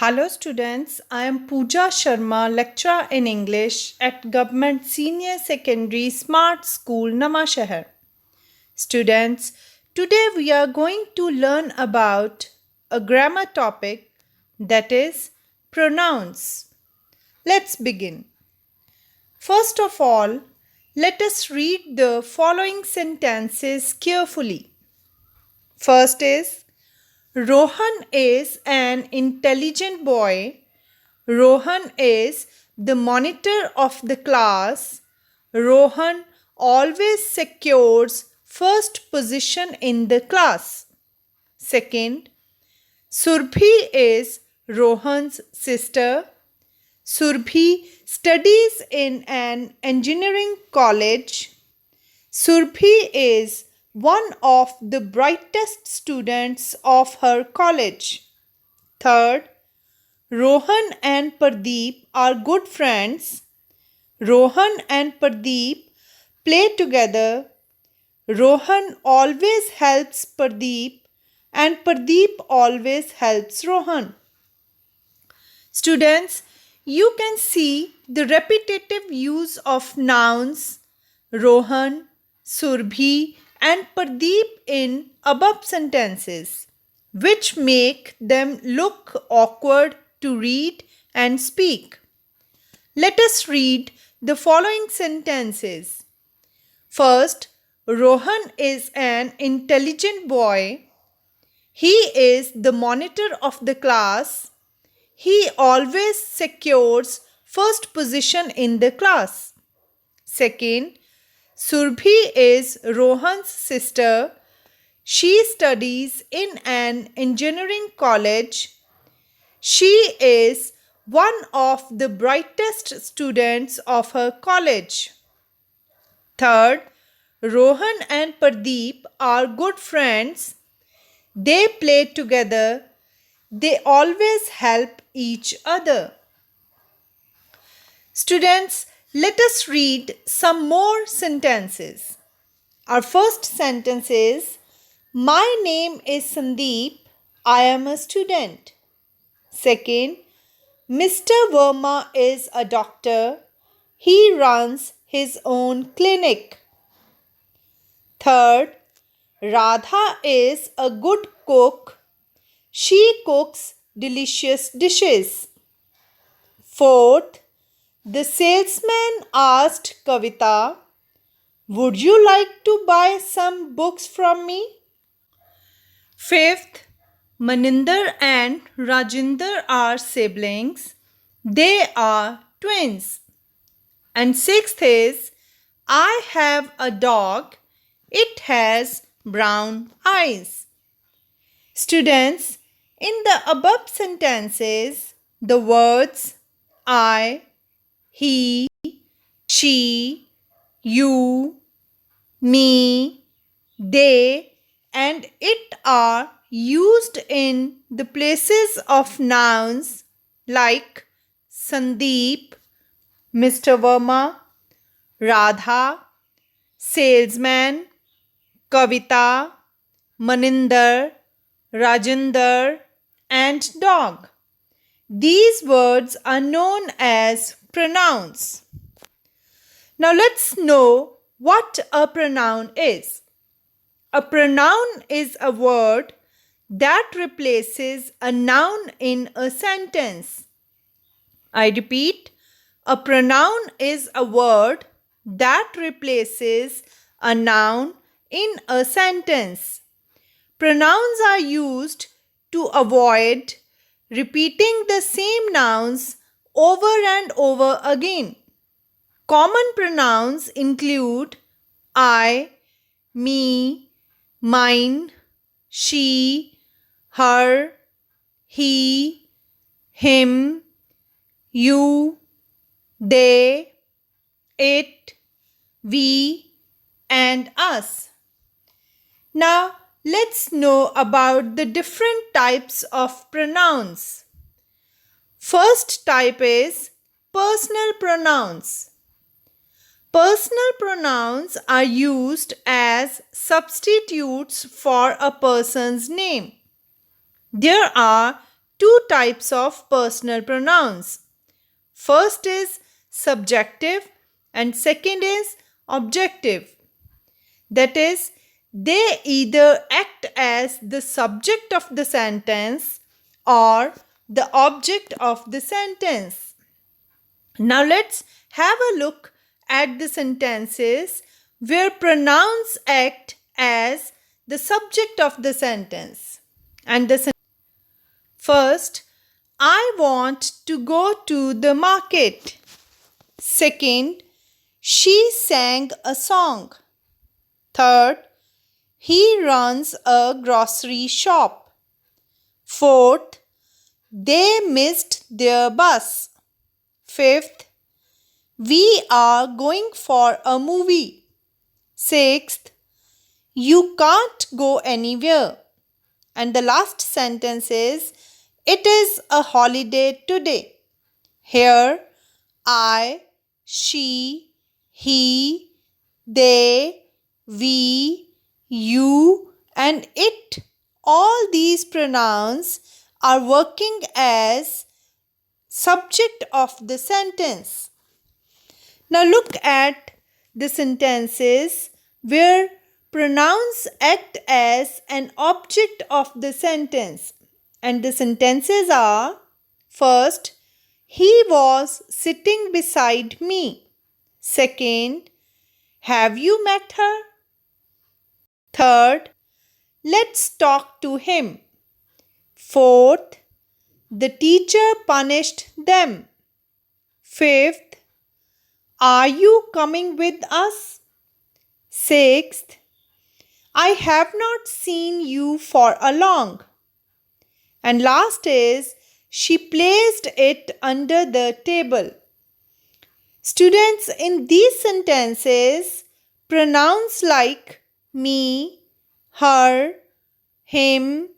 Hello students, I am Pooja Sharma, lecturer in English at Government Senior Secondary Smart School, Namashahar. Students, today we are going to learn about a grammar topic, that is pronouns. Let's begin. First of all, let us read the following sentences carefully. First is, Rohan is an intelligent boy. Rohan is the monitor of the class. Rohan always secures first position in the class. Second, Surbhi is Rohan's sister. Surbhi studies in an engineering college. Surbhi is one of the brightest students of her college. Third, Rohan and Pardeep are good friends. Rohan and Pardeep play together. Rohan always helps Pardeep and Pardeep always helps Rohan. Students, you can see the repetitive use of nouns Rohan, Surbhi and Pardeep in above sentences, which make them look awkward to read and speak. Let us read the following sentences. First, Rohan is an intelligent boy. He is the monitor of the class. He always secures first position in the class. Second, Surbhi is Rohan's sister. She studies in an engineering college. She is one of the brightest students of her college. Third, Rohan and Pardeep are good friends. They play together. They always help each other. Students, let us read some more sentences. Our first sentence is, My name is Sandeep. I am a student. Second, Mr. Verma is a doctor. He runs his own clinic. Third, Radha is a good cook. She cooks delicious dishes. Fourth, the salesman asked Kavita, Would you like to buy some books from me? Fifth, Maninder and Rajinder are siblings. They are twins. And sixth is, I have a dog. It has brown eyes. Students, in the above sentences, the words I, he, she, you, me, they, and it are used in the places of nouns like Sandeep, Mr. Verma, Radha, salesman, Kavita, Maninder, Rajinder, and dog. These words are known as pronouns. Now let's know what a pronoun is. A pronoun is a word that replaces a noun in a sentence. I repeat, a pronoun is a word that replaces a noun in a sentence. Pronouns are used to avoid repeating the same nouns over and over again. Common pronouns include I, me, mine, she, her, he, him, you, they, it, we, and us. Now, let's know about the different types of pronouns. First type is personal pronouns. Personal pronouns are used as substitutes for a person's name. There are two types of personal pronouns. First is subjective and second is objective. That is, they either act as the subject of the sentence or the object of the sentence. Now let's have a look at the sentences where pronouns act as the subject of the sentence. First, I want to go to the market. Second, she sang a song. Third, he runs a grocery shop. Fourth, they missed their bus. Fifth, we are going for a movie. Sixth, you can't go anywhere. And the last sentence is, it is a holiday today. Here, I, she, he, they, we, you, and it, all these pronouns are working as subject of the sentence. Now look at the sentences where pronouns act as an object of the sentence. And the sentences are, first, he was sitting beside me. Second, have you met her? Third, let's talk to him. Fourth, the teacher punished them. Fifth, are you coming with us? Sixth, I have not seen you for a long. And last is, she placed it under the table. Students, in these sentences, pronouns like me, her, him,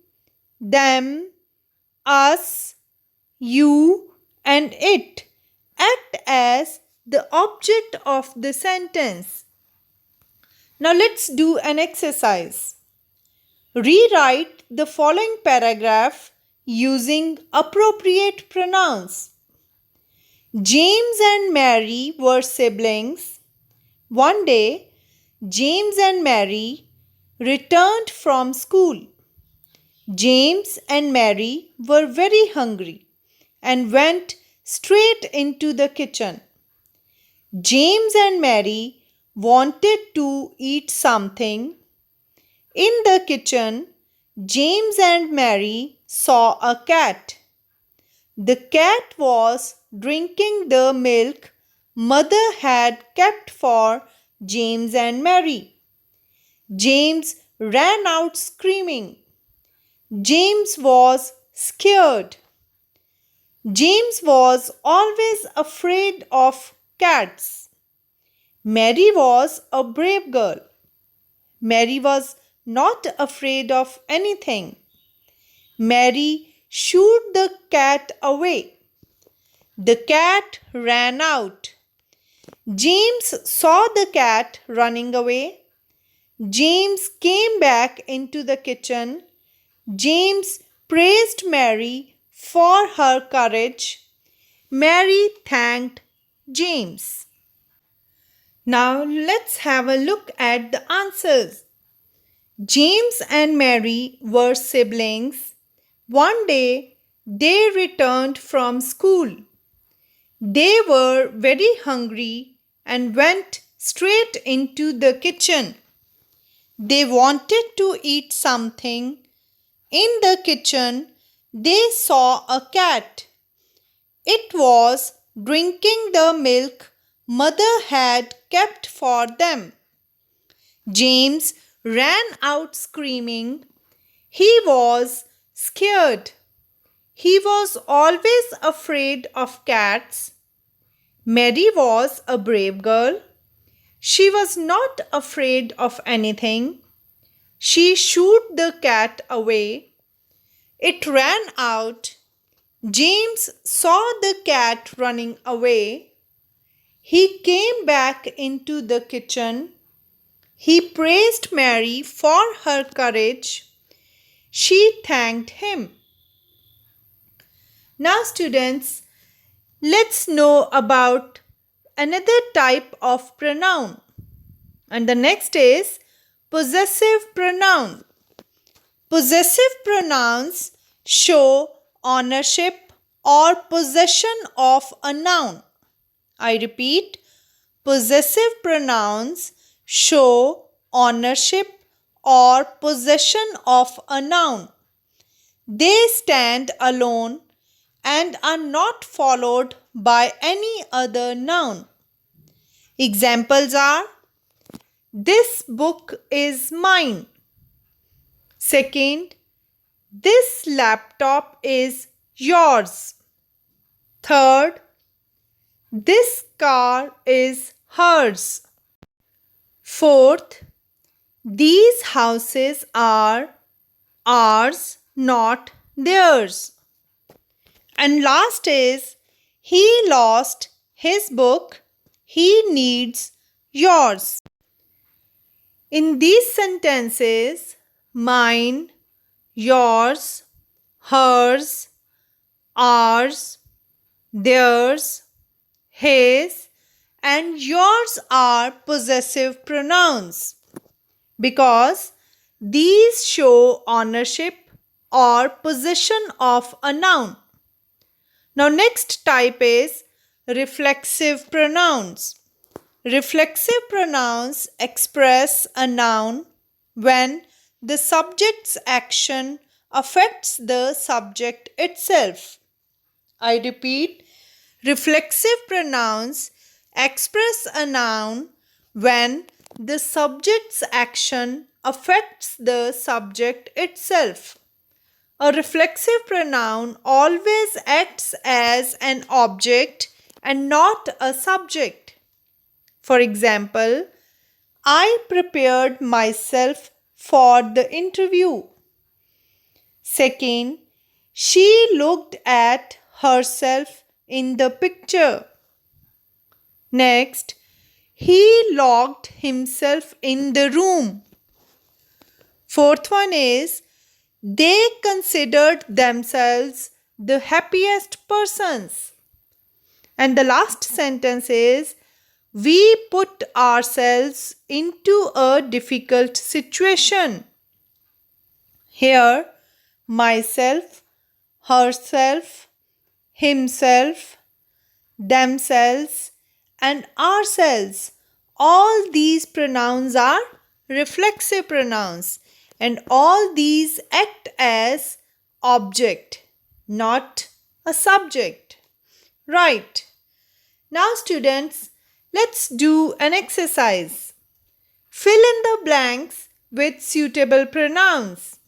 them, us, you, and it act as the object of the sentence. Now let's do an exercise. Rewrite the following paragraph using appropriate pronouns. James and Mary were siblings. One day, James and Mary returned from school. James and Mary were very hungry and went straight into the kitchen. James and Mary wanted to eat something. In the kitchen, James and Mary saw a cat. The cat was drinking the milk mother had kept for James and Mary. James ran out screaming. James was scared. James was always afraid of cats. Mary was a brave girl. Mary was not afraid of anything. Mary shooed the cat away. The cat ran out. James saw the cat running away. James came back into the kitchen. James praised Mary for her courage. Mary thanked James. Now let's have a look at the answers. James and Mary were siblings. One day they returned from school. They were very hungry and went straight into the kitchen. They wanted to eat something. In the kitchen, they saw a cat. It was drinking the milk mother had kept for them. James ran out screaming. He was scared. He was always afraid of cats. Mary was a brave girl. She was not afraid of anything. She shooed the cat away. It ran out. James saw the cat running away. He came back into the kitchen. He praised Mary for her courage. She thanked him. Now, students, let's know about another type of pronoun. And the next is possessive pronoun. Possessive pronouns show ownership or possession of a noun. I repeat, possessive pronouns show ownership or possession of a noun. They stand alone and are not followed by any other noun. Examples are: this book is mine. Second, this laptop is yours. Third, this car is hers. Fourth, these houses are ours, not theirs. And last is, he lost his book, he needs yours. In these sentences, mine, yours, hers, ours, theirs, his, and yours are possessive pronouns because these show ownership or possession of a noun. Now, next type is reflexive pronouns. Reflexive pronouns express a noun when the subject's action affects the subject itself. I repeat, reflexive pronouns express a noun when the subject's action affects the subject itself. A reflexive pronoun always acts as an object and not a subject. For example, I prepared myself for the interview. Second, she looked at herself in the picture. Next, he locked himself in the room. Fourth one is, they considered themselves the happiest persons. And the last sentence is, we put ourselves into a difficult situation. Here, myself, herself, himself, themselves, and ourselves. All these pronouns are reflexive pronouns, and all these act as object, not a subject. Right. Now, students, let's do an exercise. Fill in the blanks with suitable pronouns.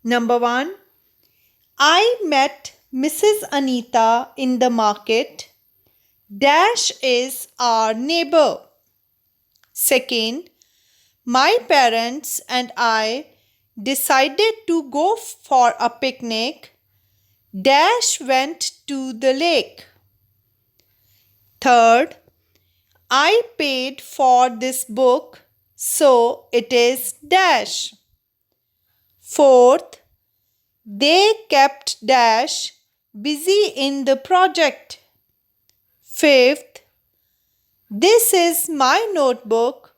Number 1. I met Mrs. Anita in the market. Dash is our neighbor. Second, my parents and I decided to go for a picnic. Dash went to the lake. Third, I paid for this book, so it is dash. Fourth, they kept dash busy in the project. Fifth, this is my notebook,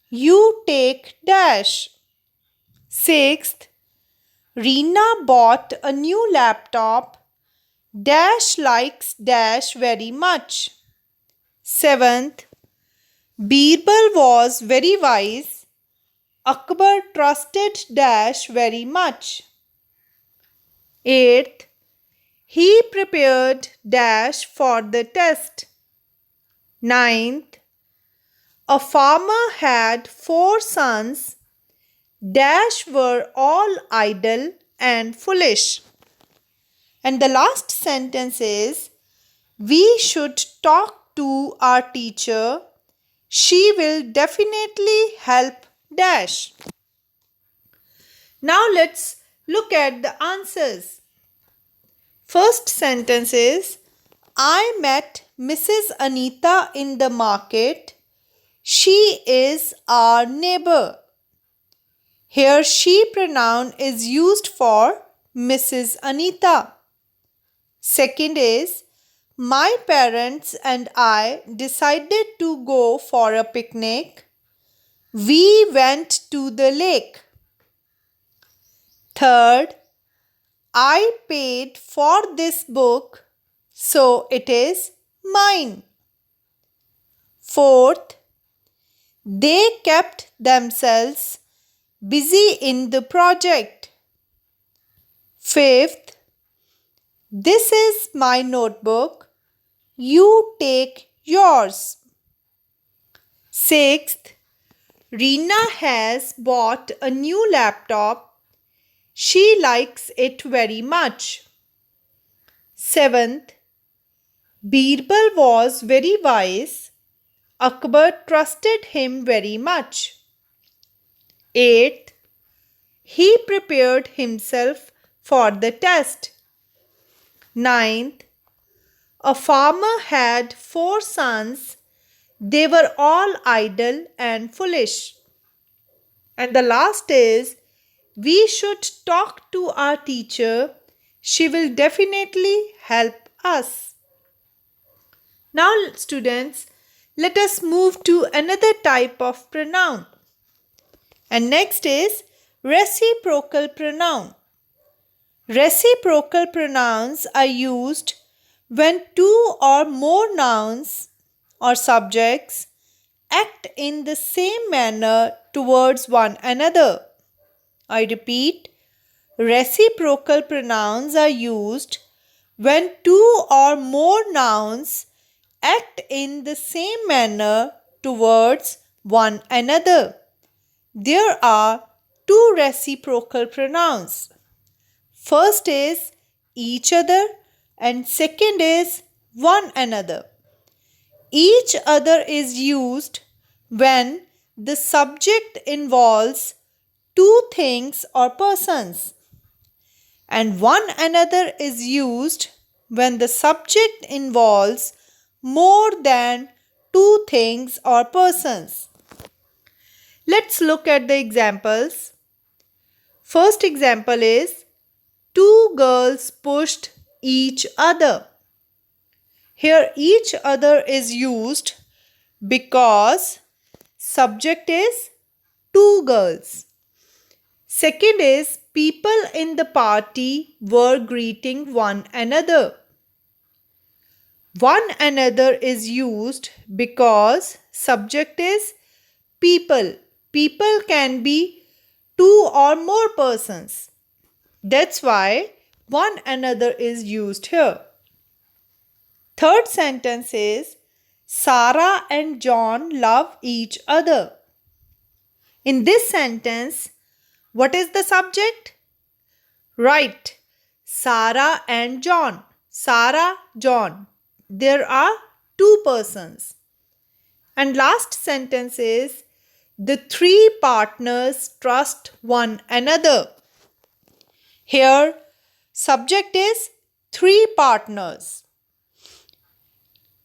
you take dash. Sixth, Reena bought a new laptop. Dash likes dash very much. Seventh, Birbal was very wise. Akbar trusted dash very much. Eighth, he prepared dash for the test. Ninth, a farmer had 4 sons. Dash were all idle and foolish. And the last sentence is, we should talk to our teacher. She will definitely help dash. Now let's look at the answers. First sentence is, I met Mrs. Anita in the market. She is our neighbor. Here she pronoun is used for Mrs. Anita. Second is, my parents and I decided to go for a picnic. We went to the lake. Third, I paid for this book, so it is mine. Fourth, they kept themselves busy in the project. Fifth, this is my notebook. You take yours. Sixth, Reena has bought a new laptop. She likes it very much. Seventh, Birbal was very wise. Akbar trusted him very much. Eighth, he prepared himself for the test. Ninth, a farmer had 4 sons. They were all idle and foolish. And the last is, we should talk to our teacher. She will definitely help us. Now, students, let us move to another type of pronoun. And next is reciprocal pronoun. Reciprocal pronouns are used when two or more nouns or subjects act in the same manner towards one another. I repeat, reciprocal pronouns are used when two or more nouns act in the same manner towards one another. There are two reciprocal pronouns. First is each other and second is one another. Each other is used when the subject involves two things or persons, and one another is used when the subject involves more than two things or persons. Let's look at the examples. First example is, two girls pushed each other. Here each other is used because subject is two girls. Second is, people in the party were greeting one another. One another is used because subject is people. People can be two or more persons. That's why one another is used here. Third sentence is, Sarah and John love each other. In this sentence, what is the subject? Right, Sarah and John. Sarah, John. There are two persons. And last sentence is, the three partners trust one another. Here, subject is three partners.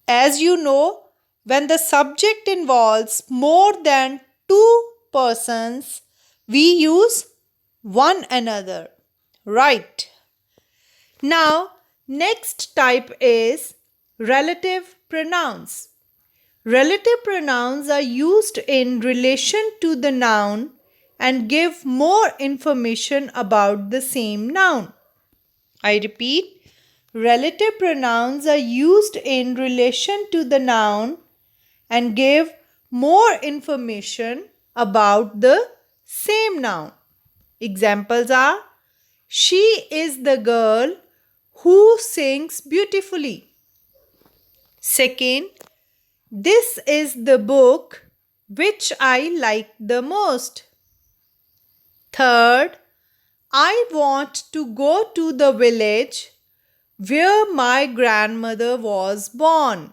As you know, when the subject involves more than two persons, we use one another. Right. Now, next type is relative pronouns. Relative pronouns are used in relation to the noun and give more information about the same noun. I repeat, relative pronouns are used in relation to the noun and give more information about the same noun. Examples are, she is the girl who sings beautifully. Second, this is the book which I like the most. Third, I want to go to the village where my grandmother was born.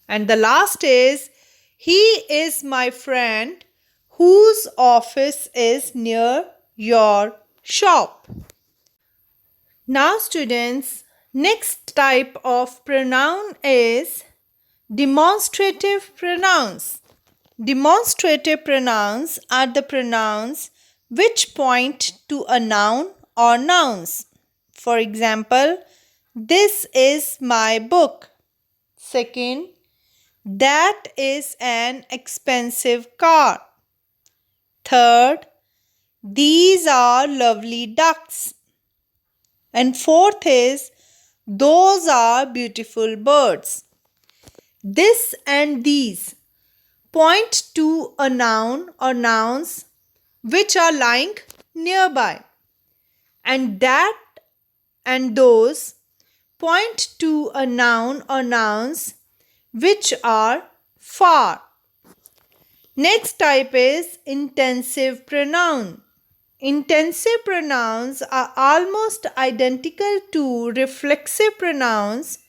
And the last is, he is my friend whose office is near your shop. Now students, next type of pronoun is demonstrative pronouns. Demonstrative pronouns are the pronouns which point to a noun or nouns. For example, This is my book. Second, that is an expensive car. Third, these are lovely ducks. And fourth is, those are beautiful birds. This and these point to a noun or nouns which are lying nearby. And that and those point to a noun or nouns which are far. Next type is intensive pronoun. Intensive pronouns are almost identical to reflexive pronouns,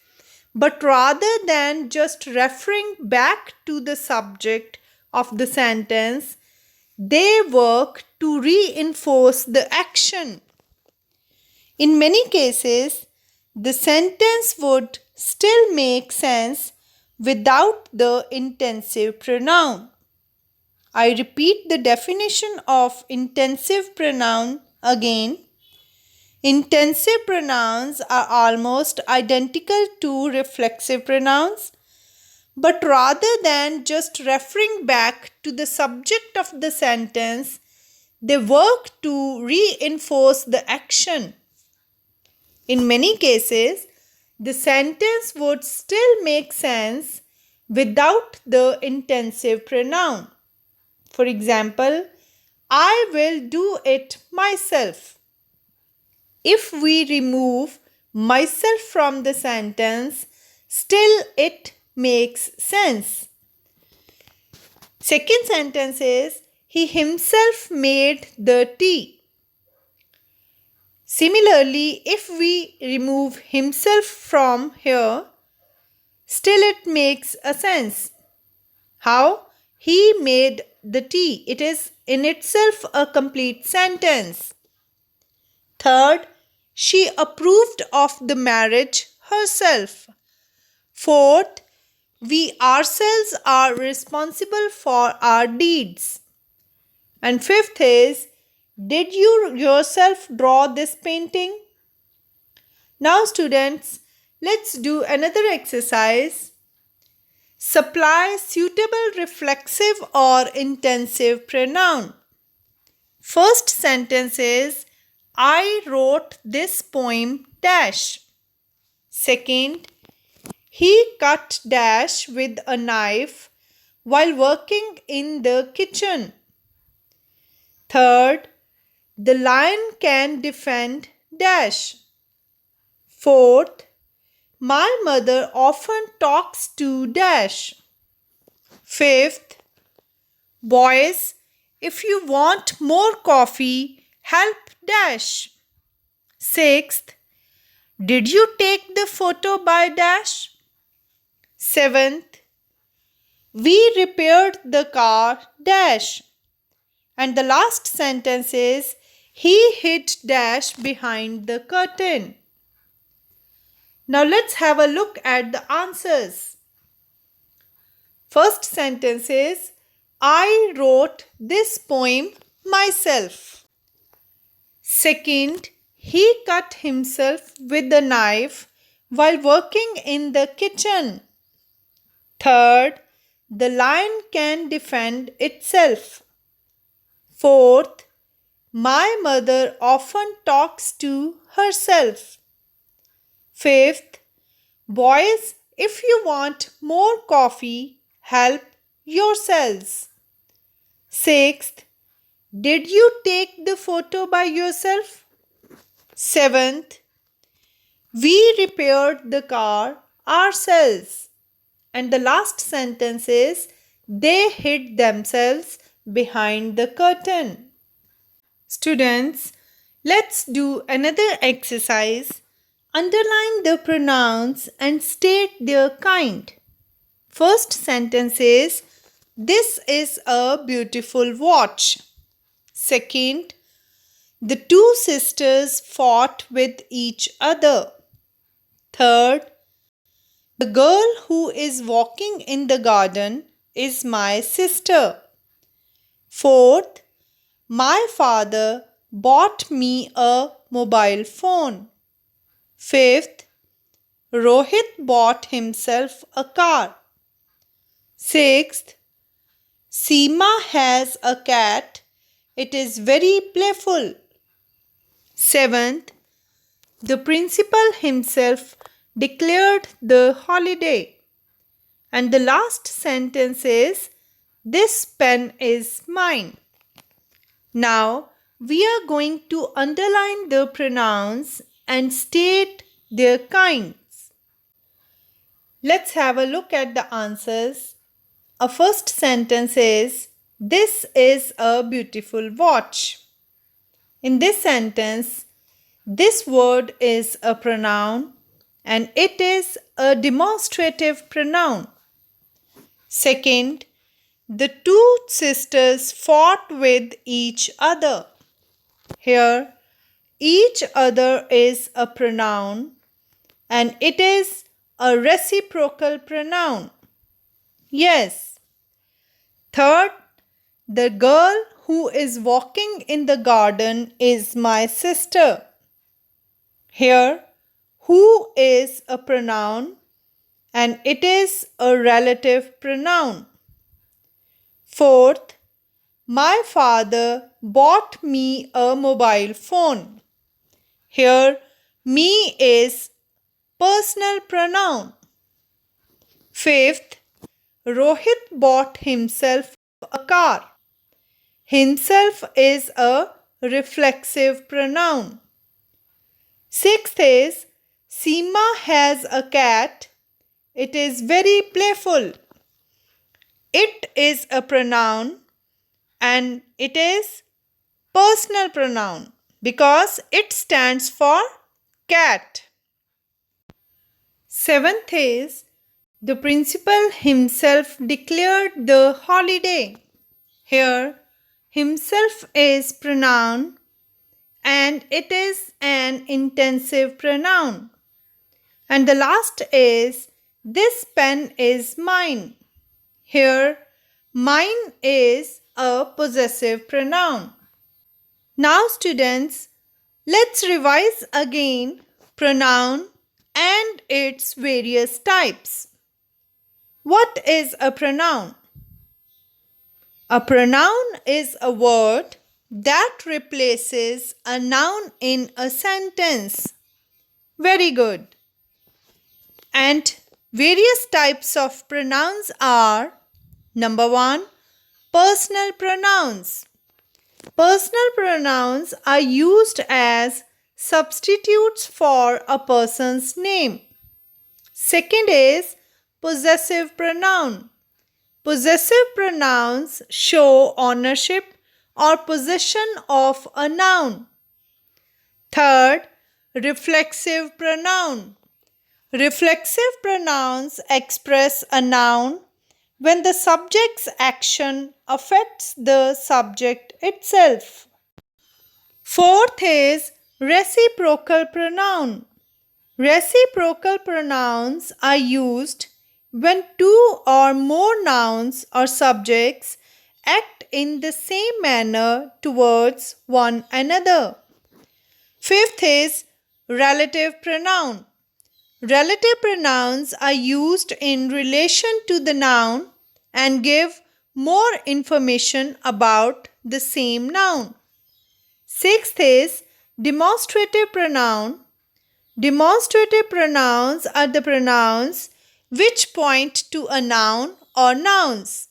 but rather than just referring back to the subject of the sentence, they work to reinforce the action. In many cases, the sentence would still make sense without the intensive pronoun. I repeat the definition of intensive pronoun again. Intensive pronouns are almost identical to reflexive pronouns, but rather than just referring back to the subject of the sentence, they work to reinforce the action. In many cases, the sentence would still make sense without the intensive pronoun. For example, I will do it myself. If we remove myself from the sentence, still it makes sense. Second sentence is, he himself made the tea. Similarly, if we remove himself from here, still it makes a sense. How? He made the tea. It is in itself a complete sentence. Third, she approved of the marriage herself. Fourth, we ourselves are responsible for our deeds. And fifth is, did you yourself draw this painting? Now students, let's do another exercise. Supply suitable reflexive or intensive pronoun. First sentence is, I wrote this poem dash. Second, he cut dash with a knife while working in the kitchen. Third, the lion can defend dash. Fourth, my mother often talks to dash. Fifth, boys, if you want more coffee, help dash. Sixth, did you take the photo by dash? Seventh, we repaired the car dash. And the last sentence is, he hid dash behind the curtain. Now let's have a look at the answers. First sentence is, I wrote this poem myself. Second, he cut himself with a knife while working in the kitchen. Third, the lion can defend itself. Fourth, my mother often talks to herself. Fifth, boys, if you want more coffee, help yourselves. Sixth, did you take the photo by yourself? Seventh, we repaired the car ourselves. And the last sentence is, they hid themselves behind the curtain. Students, let's do another exercise. Underline the pronouns and state their kind. First sentence is, this is a beautiful watch. Second, the two sisters fought with each other. Third, the girl who is walking in the garden is my sister. Fourth, my father bought me a mobile phone. Fifth, Rohit bought himself a car. 6th, Seema has a cat. It is very playful. 7th, the principal himself declared the holiday. And the last sentence is, this pen is mine. Now, we are going to underline the pronouns and state their kinds. Let's have a look at the answers. Our first sentence is, this is a beautiful watch. In this sentence, this word is a pronoun and it is a demonstrative pronoun. Second, the two sisters fought with each other. Here, each other is a pronoun and it is a reciprocal pronoun. Yes. Third, the girl who is walking in the garden is my sister. Here, who is a pronoun and it is a relative pronoun. Fourth, my father bought me a mobile phone. Here, me is personal pronoun. Fifth, Rohit bought himself a car. Himself is a reflexive pronoun. Sixth is, Seema has a cat. It is very playful. It is a pronoun and it is personal pronoun because it stands for cat. Seventh is, the principal himself declared the holiday. Here, himself is pronoun and it is an intensive pronoun. And the last is, this pen is mine. Here, mine is a possessive pronoun. Now students, let's revise again pronoun and its various types. What is a pronoun? A pronoun is a word that replaces a noun in a sentence. Very good. And various types of pronouns are, number 1, personal pronouns. Personal pronouns are used as substitutes for a person's name. Second is possessive pronoun. Possessive pronouns show ownership or possession of a noun. Third, reflexive pronoun. Reflexive pronouns express a noun when the subject's action affects the subject itself. Fourth is reciprocal pronoun. Reciprocal pronouns are used when two or more nouns or subjects act in the same manner towards one another. Fifth is relative pronoun. Relative pronouns are used in relation to the noun and give more information about the same noun. Sixth is demonstrative pronoun. Demonstrative pronouns are the pronouns which point to a noun or nouns.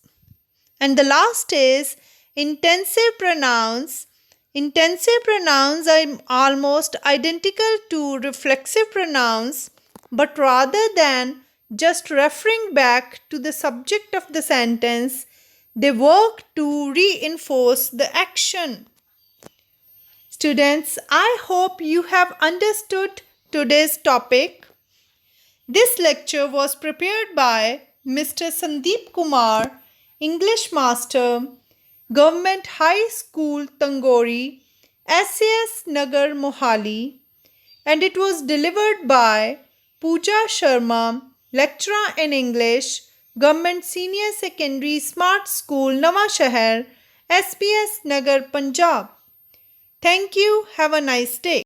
And the last is intensive pronouns. Intensive pronouns are almost identical to reflexive pronouns, but rather than just referring back to the subject of the sentence, they work to reinforce the action. Students, I hope you have understood today's topic. This lecture was prepared by Mr. Sandeep Kumar, English Master, Government High School, Tangori, SAS Nagar, Mohali, and it was delivered by Pooja Sharma, Lecturer in English, Government Senior Secondary Smart School, Nawashahar, SPS Nagar, Punjab. Thank you. Have a nice day.